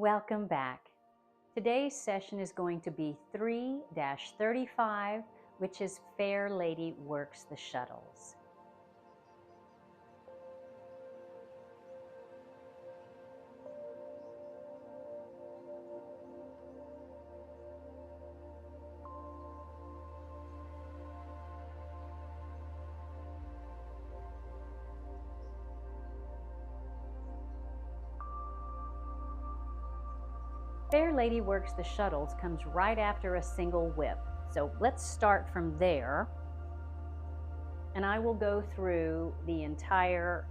Welcome back. Today's session is going to be 3-35, which is Fair Lady Works the Shuttles. Fair Lady Works the Shuttles comes right after a single whip. So let's start from there. And I will go through the entire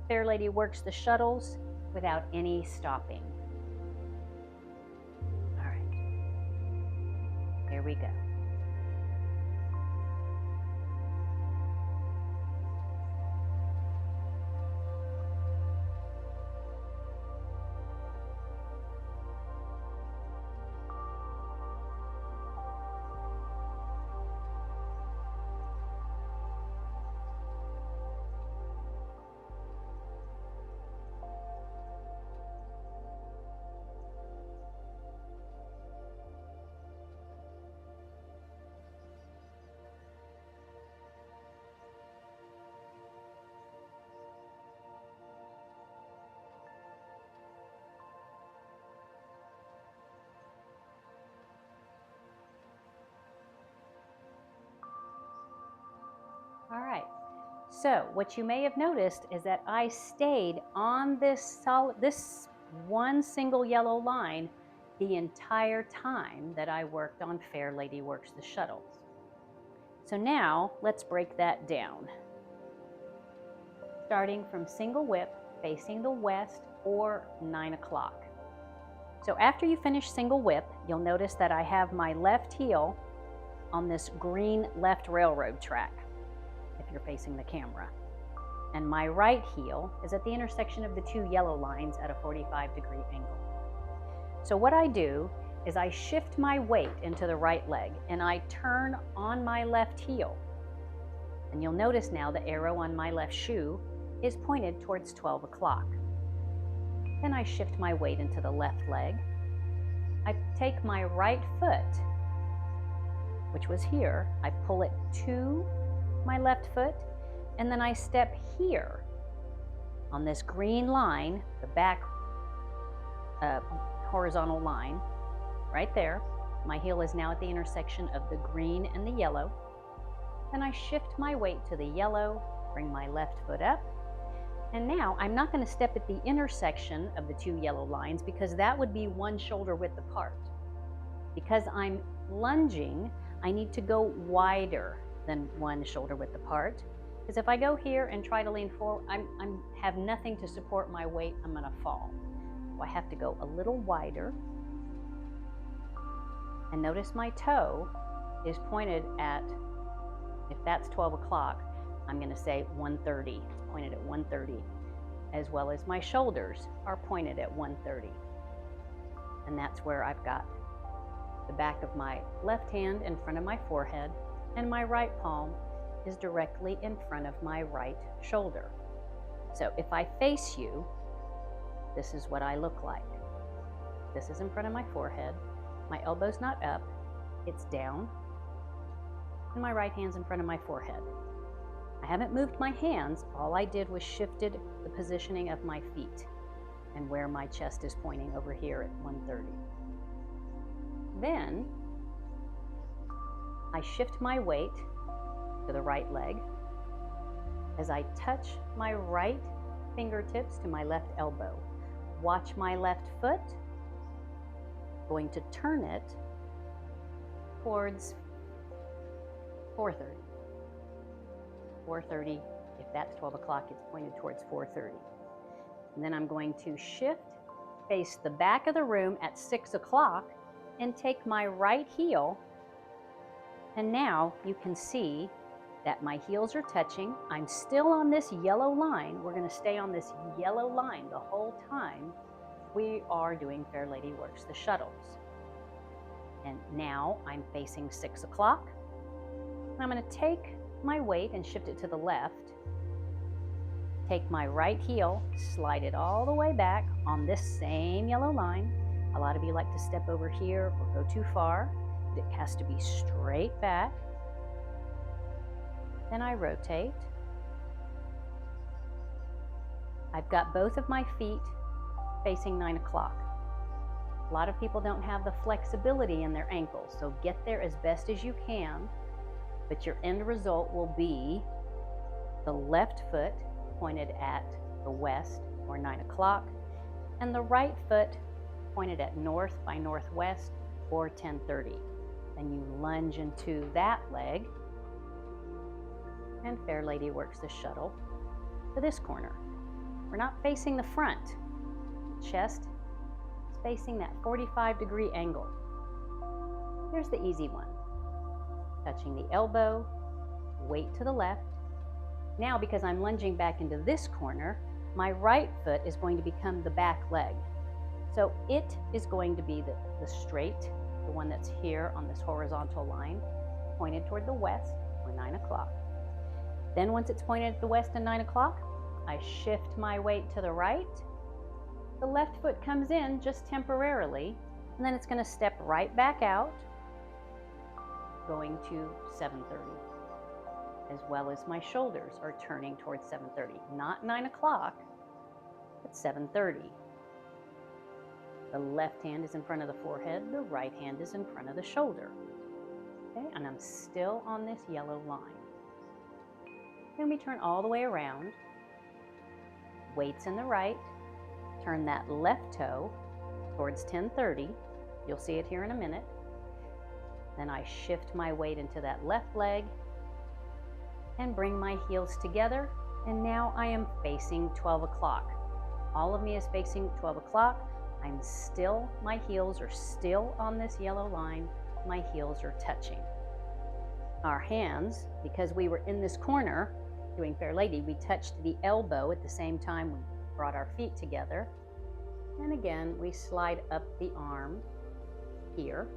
Fair Lady Works the Shuttles without any stopping. All right, here we go. All right, so what you may have noticed is that I stayed on this one single yellow line the entire time that I worked on Fair Lady Works the Shuttles. So now let's break that down. Starting from single whip, facing the west or 9 o'clock. So after you finish single whip, you'll notice that I have my left heel on this green left railroad track, if you're facing the camera. And my right heel is at the intersection of the two yellow lines at a 45-degree angle. So what I do is I shift my weight into the right leg and I turn on my left heel. And you'll notice now the arrow on my left shoe is pointed towards 12 o'clock. Then I shift my weight into the left leg. I take my right foot, which was here, I pull it to my left foot, and then I step here on this green line, the back horizontal line, right there. My heel is now at the intersection of the green and the yellow. Then I shift my weight to the yellow, bring my left foot up, and now I'm not going to step at the intersection of the two yellow lines because that would be one shoulder width apart. Because I'm lunging, I need to go wider than one shoulder width apart. Because if I go here and try to lean forward, I have nothing to support my weight, I'm going to fall. So I have to go a little wider. And notice my toe is pointed at, if that's 12 o'clock, I'm going to say 1:30. It's pointed at 1:30, as well as my shoulders are pointed at 1:30. And that's where I've got the back of my left hand in front of my forehead, and my right palm is directly in front of my right shoulder. So if I face you, this is what I look like. This is in front of my forehead. My elbow's not up, it's down, and my right hand's in front of my forehead. I haven't moved my hands, all I did was shifted the positioning of my feet and where my chest is pointing over here at 1:30. Then I shift my weight to the right leg as I touch my right fingertips to my left elbow. Watch my left foot, going to turn it towards 4:30. 4:30, if that's 12 o'clock, it's pointed towards 4:30. And then I'm going to shift, face the back of the room at 6 o'clock, and take my right heel. And now you can see that my heels are touching. I'm still on this yellow line. We're going to stay on this yellow line the whole time we are doing Fair Lady Works the Shuttles. And now I'm facing 6 o'clock. I'm going to take my weight and shift it to the left. Take my right heel, slide it all the way back on this same yellow line, A lot of you like to step over here or go too far. It has to be straight back. Then I rotate. I've got both of my feet facing 9 o'clock. A lot of people don't have the flexibility in their ankles, so get there as best as you can, but your end result will be the left foot pointed at the west or 9 o'clock, and the right foot pointed at north by northwest or 10:30. Then you lunge into that leg, and Fair Lady works the shuttle to this corner. We're not facing the front. Chest is facing that 45-degree angle. Here's the easy one. Touching the elbow, weight to the left. Now, because I'm lunging back into this corner, my right foot is going to become the back leg. So it is going to be the straight, the one that's here on this horizontal line, pointed toward the west or 9 o'clock. Then once it's pointed at the west and 9 o'clock, I shift my weight to the right. The left foot comes in just temporarily, and then it's going to step right back out, going to 7:30. As well as my shoulders are turning towards 7:30. Not 9 o'clock, but 7:30. The left hand is in front of the forehead, the right hand is in front of the shoulder. Okay, and I'm still on this yellow line. Then we turn all the way around. Weights in the right. Turn that left toe towards 10:30. You'll see it here in a minute. Then I shift my weight into that left leg and bring my heels together, and now I am facing 12 o'clock. All of me is facing 12 o'clock. My heels are still on this yellow line. My heels are touching. Our hands, because we were in this corner doing Fair Lady, we touched the elbow at the same time we brought our feet together. And again, we slide up the arm here.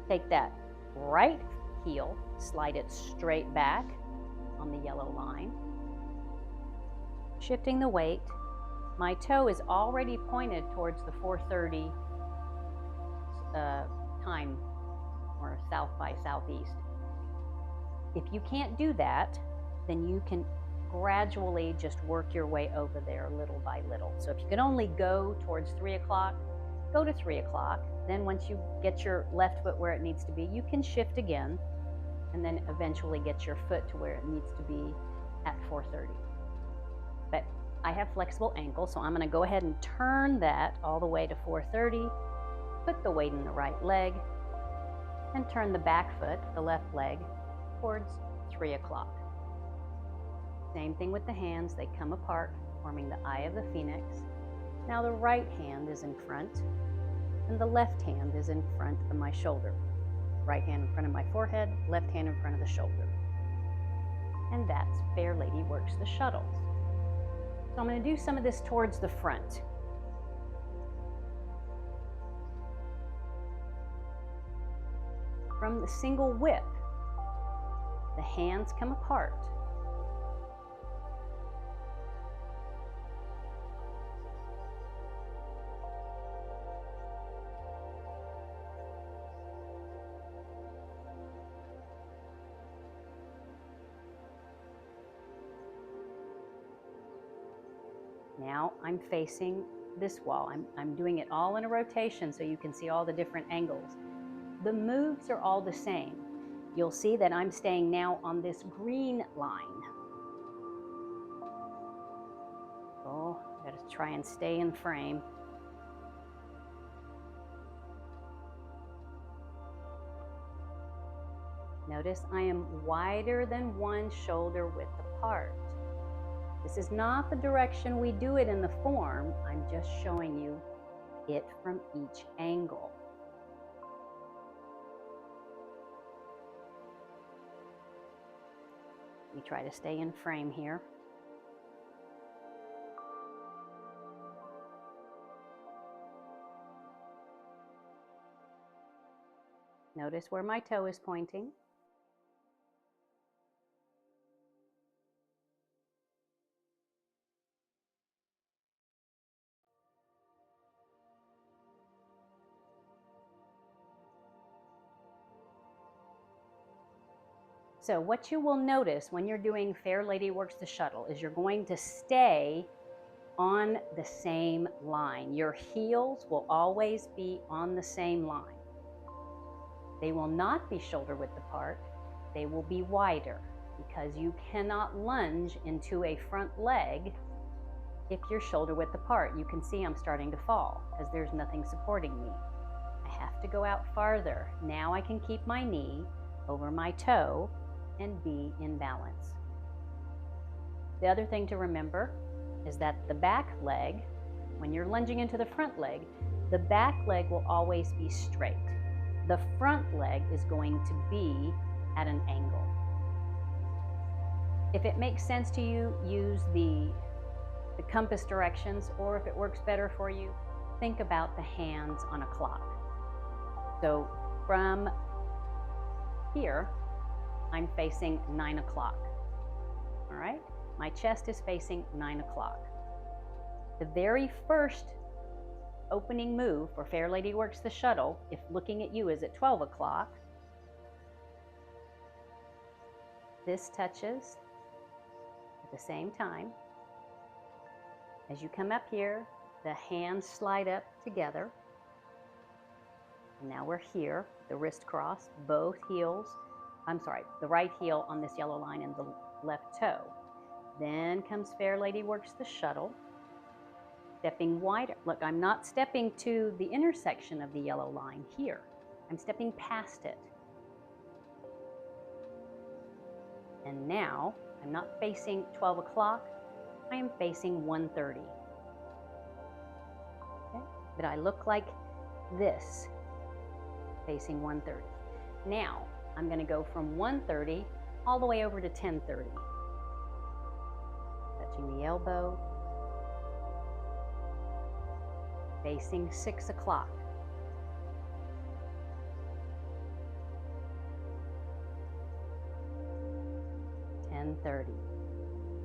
Take that right heel, slide it straight back on the yellow line. Shifting the weight, my toe is already pointed towards the 4:30 time, or south by southeast. If you can't do that, then you can gradually just work your way over there little by little. So if you can only go towards 3 o'clock, go to 3 o'clock. Then once you get your left foot where it needs to be, you can shift again, and then eventually get your foot to where it needs to be at 4:30. But I have flexible ankles, so I'm going to go ahead and turn that all the way to 4:30, put the weight in the right leg, and turn the back foot, the left leg, towards 3 o'clock. Same thing with the hands. They come apart, forming the eye of the phoenix. Now the right hand is in front, and the left hand is in front of my shoulder. Right hand in front of my forehead, left hand in front of the shoulder. And that's Fair Lady works the shuttles. So I'm going to do some of this towards the front. From the single whip, the hands come apart. Now I'm facing this wall. I'm doing it all in a rotation so you can see all the different angles. The moves are all the same. You'll see that I'm staying now on this green line. Oh, I gotta try and stay in frame. Notice I am wider than one shoulder width apart. This is not the direction we do it in the form. I'm just showing you it from each angle. We try to stay in frame here. Notice where my toe is pointing. So what you will notice when you're doing Fair Lady Works the Shuttle is you're going to stay on the same line. Your heels will always be on the same line. They will not be shoulder width apart. They will be wider because you cannot lunge into a front leg if you're shoulder width apart. You can see I'm starting to fall because there's nothing supporting me. I have to go out farther. Now I can keep my knee over my toe and be in balance. The other thing to remember is that the back leg, when you're lunging into the front leg, the back leg will always be straight. The front leg is going to be at an angle. If it makes sense to you, use the compass directions, or if it works better for you, think about the hands on a clock. So from here, I'm facing 9 o'clock, all right? My chest is facing 9 o'clock. The very first opening move for Fair Lady Works the Shuttle, if looking at you, is at 12 o'clock. This touches at the same time. As you come up here, the hands slide up together. And now we're here, the wrist cross, both heels. The right heel on this yellow line and the left toe. Then comes Fair Lady Works the Shuttle. Stepping wider. Look, I'm not stepping to the intersection of the yellow line here. I'm stepping past it. And now, I'm not facing 12 o'clock, I am facing 1:30. Okay? But I look like this, facing 1:30. Now, I'm going to go from 1:30 all the way over to 10:30. Touching the elbow, facing 6 o'clock. .30.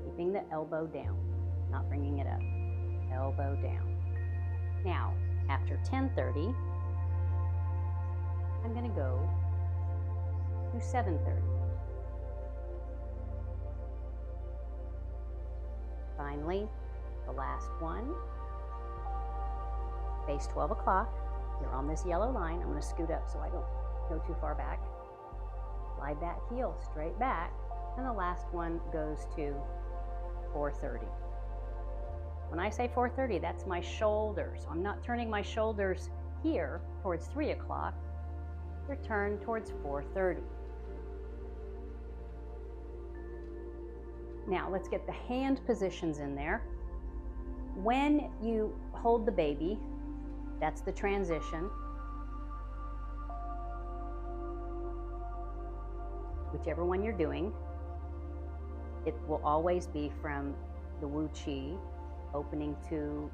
Keeping the elbow down, not bringing it up. Elbow down. Now, after 10:30, I'm going to go to 7:30. Finally, the last one. Face 12 o'clock. You're on this yellow line. I'm going to scoot up so I don't go too far back. Slide that heel straight back. And the last one goes to 4:30. When I say 4:30, that's my shoulders. So I'm not turning my shoulders here towards 3 o'clock. They're turned towards 4:30. Now let's get the hand positions in there. When you hold the baby, that's the transition. Whichever one you're doing, it will always be from the Wu Chi opening to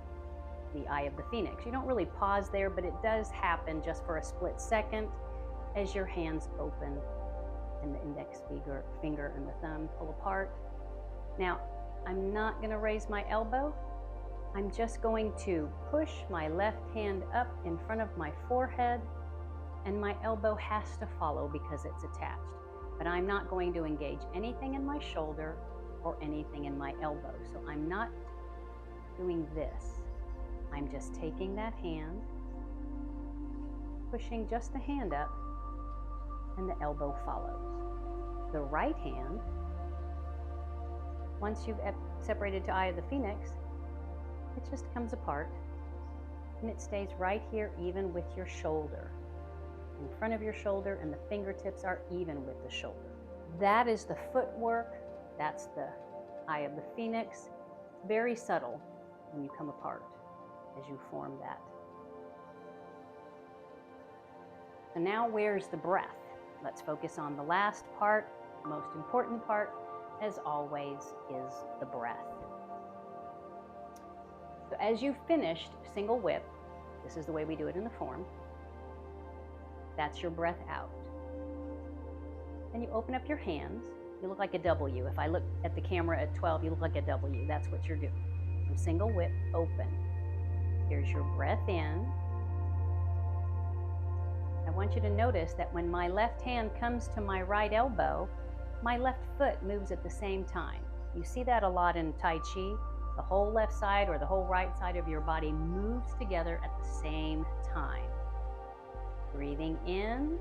the Eye of the Phoenix. You don't really pause there, but it does happen just for a split second as your hands open and the index finger and the thumb pull apart. Now, I'm not going to raise my elbow. I'm just going to push my left hand up in front of my forehead, and my elbow has to follow because it's attached. But I'm not going to engage anything in my shoulder or anything in my elbow. So I'm not doing this. I'm just taking that hand, pushing just the hand up, and the elbow follows. The right hand, once you've separated to Eye of the Phoenix, it just comes apart and it stays right here even with your shoulder. In front of your shoulder, and the fingertips are even with the shoulder. That is the footwork. That's the Eye of the Phoenix. Very subtle when you come apart as you form that. So now where's the breath? Let's focus on the last part. The most important part, as always, is the breath. So as you've finished single whip, this is the way we do it in the form. That's your breath out. Then you open up your hands. You look like a W. If I look at the camera at 12, you look like a W. That's what you're doing. From single whip, open. Here's your breath in. I want you to notice that when my left hand comes to my right elbow, my left foot moves at the same time. You see that a lot in Tai Chi. The whole left side or the whole right side of your body moves together at the same time. Breathing in.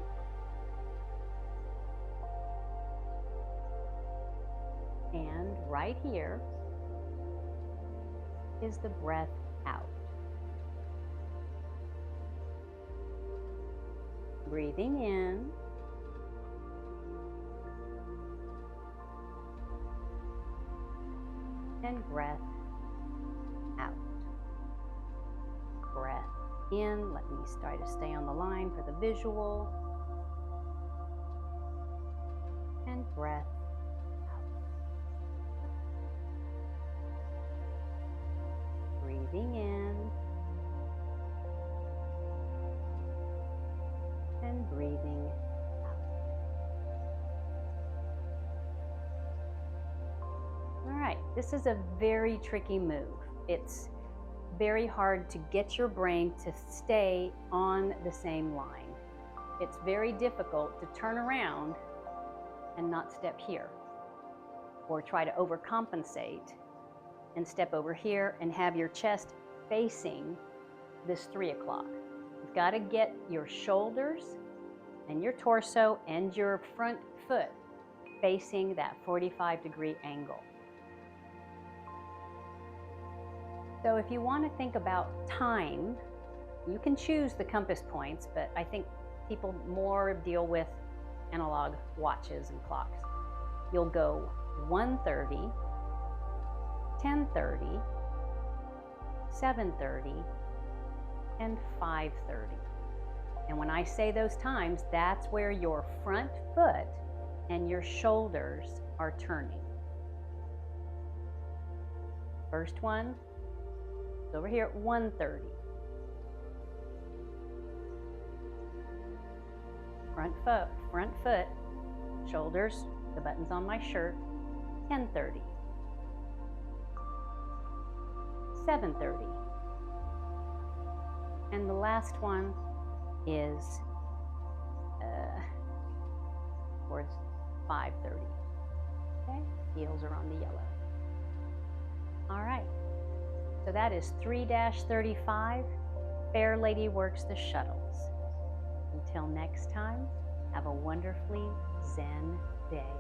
And right here is the breath out. Breathing in. And breath out. Breath in. Let me try to stay on the line for the visual. And breath out. Breathing in. And breathing out. All right, this is a very tricky move. It's very hard to get your brain to stay on the same line. It's very difficult to turn around and not step here, or try to overcompensate and step over here and have your chest facing this 3 o'clock. You've got to get your shoulders and your torso and your front foot facing that 45-degree angle. So if you want to think about time, you can choose the compass points, but I think people more deal with analog watches and clocks. You'll go 1:30, 10:30, 7:30, and 5:30. And when I say those times, that's where your front foot and your shoulders are turning. First one is over here at 1:30. Front foot, shoulders, the buttons on my shirt, 10:30. 7:30. And the last one is towards 5:30. Okay, heels are on the yellow. All right, so that is 3-35. Fair Lady works the shuttles. Until next time, have a wonderfully Zen day.